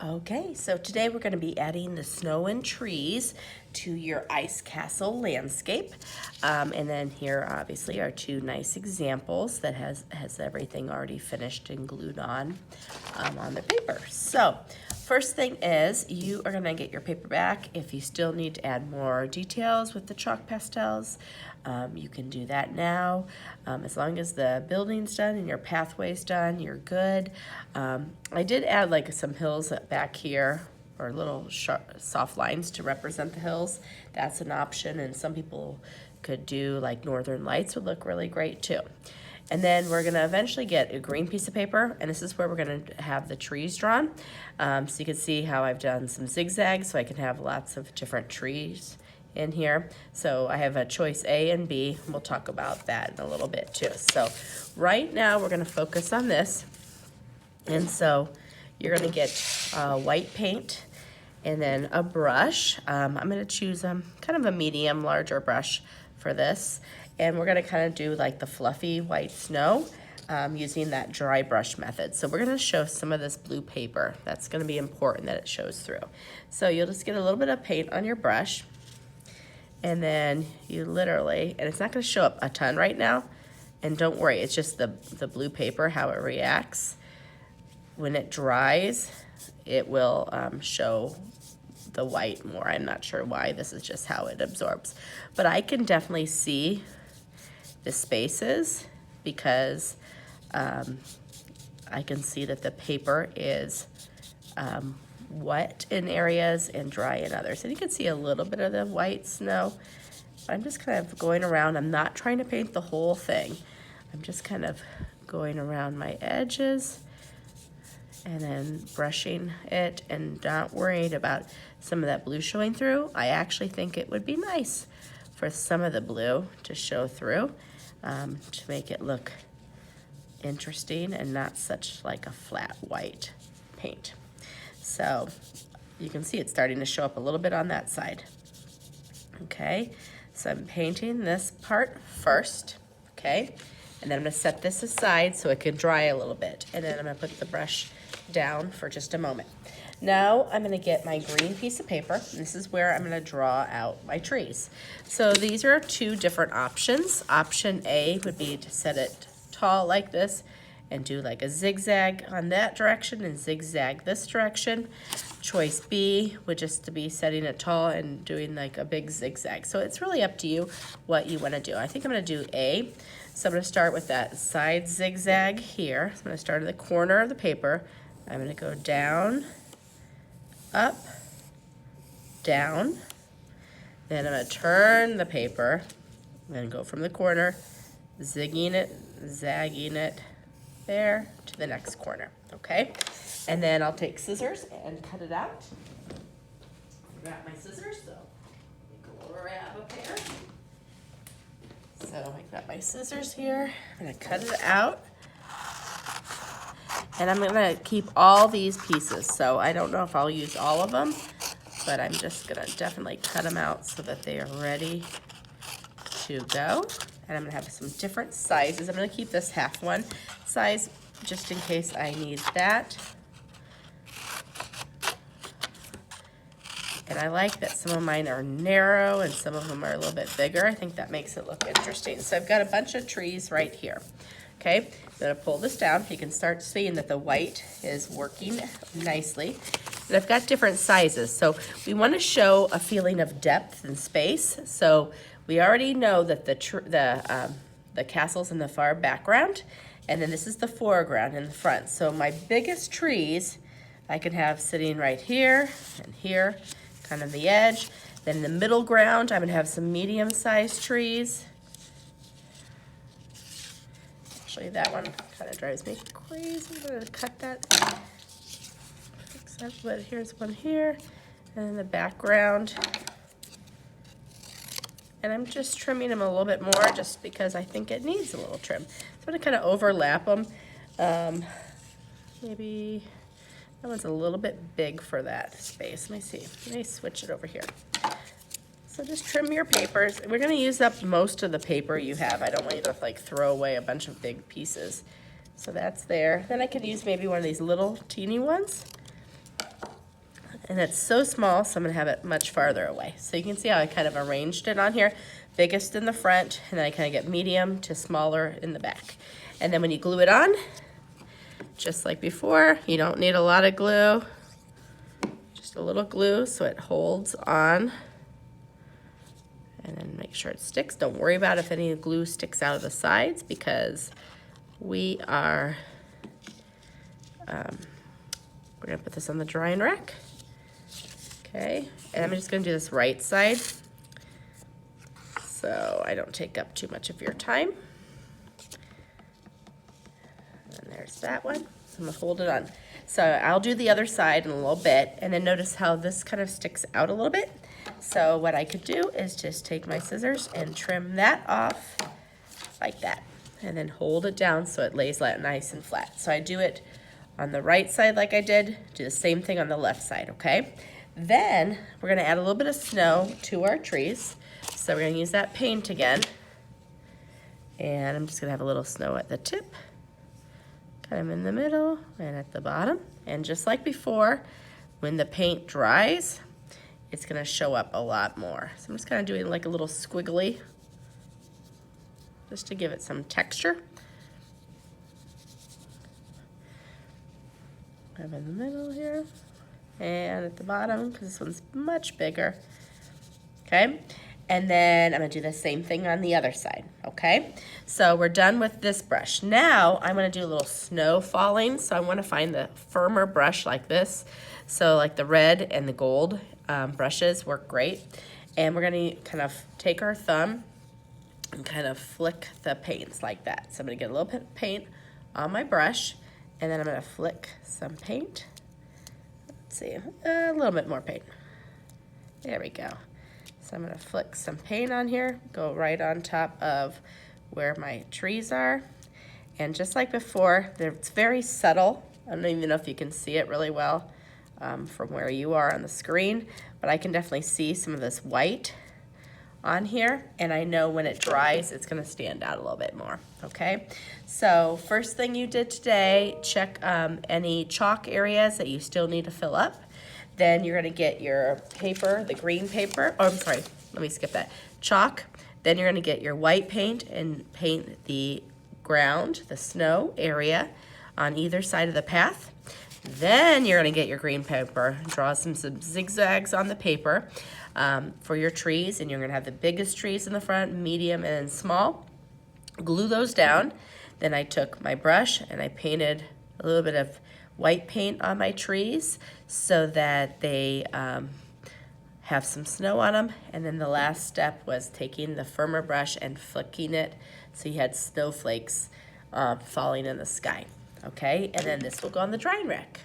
Okay, so today we're going to be adding the snow and trees to your ice castle landscape. And then here obviously are two nice examples that has everything already finished and glued on the paper. So first thing is you are going to get your paper back. If you still need to add more details with the chalk pastels, you can do that now. As long as the building's done and your pathway's done, you're good. I did add like some hills back here or little soft lines to represent the hills. That's an option, and some people could do like northern lights would look really great too. And then we're gonna eventually get a green piece of paper, and this is where we're gonna have the trees drawn. So you can see how I've done some zigzags so I can have lots of different trees in here. So I have a choice A and B. We'll talk about that in a little bit too. So right now we're gonna focus on this. And so you're gonna get white paint and then a brush. I'm gonna choose kind of a medium, larger brush for this. And we're gonna kind of do like the fluffy white snow using that dry brush method. So we're gonna show some of this blue paper. That's gonna be important that it shows through. So you'll just get a little bit of paint on your brush, and then you literally, and it's not gonna show up a ton right now, and don't worry, it's just the blue paper, how it reacts. When it dries, it will show the white more. I'm not sure why, this is just how it absorbs. But I can definitely see the spaces because I can see that the paper is wet in areas and dry in others. And you can see a little bit of the white snow. I'm just kind of going around. I'm not trying to paint the whole thing. I'm just kind of going around my edges and then brushing it and not worried about some of that blue showing through. I actually think it would be nice for some of the blue to show through to make it look interesting and not such like a flat white paint. So you can see it's starting to show up a little bit on that side. Okay, so I'm painting this part first, okay? And then I'm gonna set this aside so it can dry a little bit. And then I'm gonna put the brush down for just a moment. Now I'm gonna get my green piece of paper, and this is where I'm gonna draw out my trees. So these are two different options. Option A would be to set it tall like this and do like a zigzag on that direction and zigzag this direction. Choice B would just to be setting it tall and doing like a big zigzag. So it's really up to you what you wanna do. I think I'm gonna do A. So I'm gonna start with that side zigzag here. So I'm gonna start at the corner of the paper. I'm gonna go down, up, down. Then I'm gonna turn the paper and go from the corner, zigging it, zagging it there to the next corner, okay? And then I'll take scissors and cut it out. Grab my scissors, so grab a pair. So I got my scissors here. I'm gonna cut it out. And I'm gonna keep all these pieces. So I don't know if I'll use all of them, but I'm just gonna definitely cut them out so that they are ready to go. And I'm gonna have some different sizes. I'm gonna keep this half one size just in case I need that. And I like that some of mine are narrow and some of them are a little bit bigger. I think that makes it look interesting. So I've got a bunch of trees right here. Okay, I'm gonna pull this down. You can start seeing that the white is working nicely. And I've got different sizes. So we wanna show a feeling of depth and space. So we already know that the castle's in the far background, and then this is the foreground in the front. So my biggest trees I can have sitting right here and here, kind of the edge. Then in the middle ground, I'm gonna have some medium-sized trees. Actually, that one kind of drives me crazy. I'm gonna cut that. Except, but here's one here, and in the background. And I'm just trimming them a little bit more just because I think it needs a little trim. So I'm gonna kind of overlap them. Maybe that one's a little bit big for that space. Let me see. Let me switch it over here. So just trim your papers. We're gonna use up most of the paper you have. I don't want you to like throw away a bunch of big pieces. So that's there. Then I could use maybe one of these little teeny ones. And it's so small, so I'm gonna have it much farther away. So you can see how I kind of arranged it on here. Biggest in the front, and then I kind of get medium to smaller in the back. And then when you glue it on, just like before, you don't need a lot of glue. Just a little glue so it holds on. And then make sure it sticks. Don't worry about if any glue sticks out of the sides, because we are, we're gonna put this on the drying rack. Okay, and I'm just gonna do this right side so I don't take up too much of your time. And there's that one. I'm gonna hold it on. So I'll do the other side in a little bit, and then notice how this kind of sticks out a little bit. So what I could do is just take my scissors and trim that off like that, and then hold it down so it lays nice and flat. So I do it on the right side like I did, do the same thing on the left side, okay? Then we're gonna add a little bit of snow to our trees. So we're gonna use that paint again. And I'm just gonna have a little snow at the tip, kind of in the middle and at the bottom. And just like before, when the paint dries, it's gonna show up a lot more. So I'm just kind of doing like a little squiggly, just to give it some texture. I'm in the middle here. And at the bottom, because this one's much bigger. Okay, and then I'm gonna do the same thing on the other side, okay? So we're done with this brush. Now I'm gonna do a little snow falling, so I wanna find the firmer brush like this. So like the red and the gold brushes work great. And we're gonna kind of take our thumb and kind of flick the paints like that. So I'm gonna get a little bit of paint on my brush, and then I'm gonna flick some paint. See, a little bit more paint. There we go. So I'm gonna flick some paint on here, go right on top of where my trees are. And just like before, it's very subtle. I don't even know if you can see it really well from where you are on the screen, but I can definitely see some of this white on here, and I know when it dries, it's gonna stand out a little bit more, okay? So first thing you did today, check any chalk areas that you still need to fill up. Then you're gonna get your paper, the green paper, oh, I'm sorry, let me skip that. Chalk, then you're gonna get your white paint and paint the ground, the snow area on either side of the path. Then you're gonna get your green paper, draw some zigzags on the paper for your trees, and you're gonna have the biggest trees in the front, medium, and small. Glue those down. Then I took my brush and I painted a little bit of white paint on my trees so that they have some snow on them. And then the last step was taking the firmer brush and flicking it so you had snowflakes falling in the sky. Okay, and then this will go on the drying rack.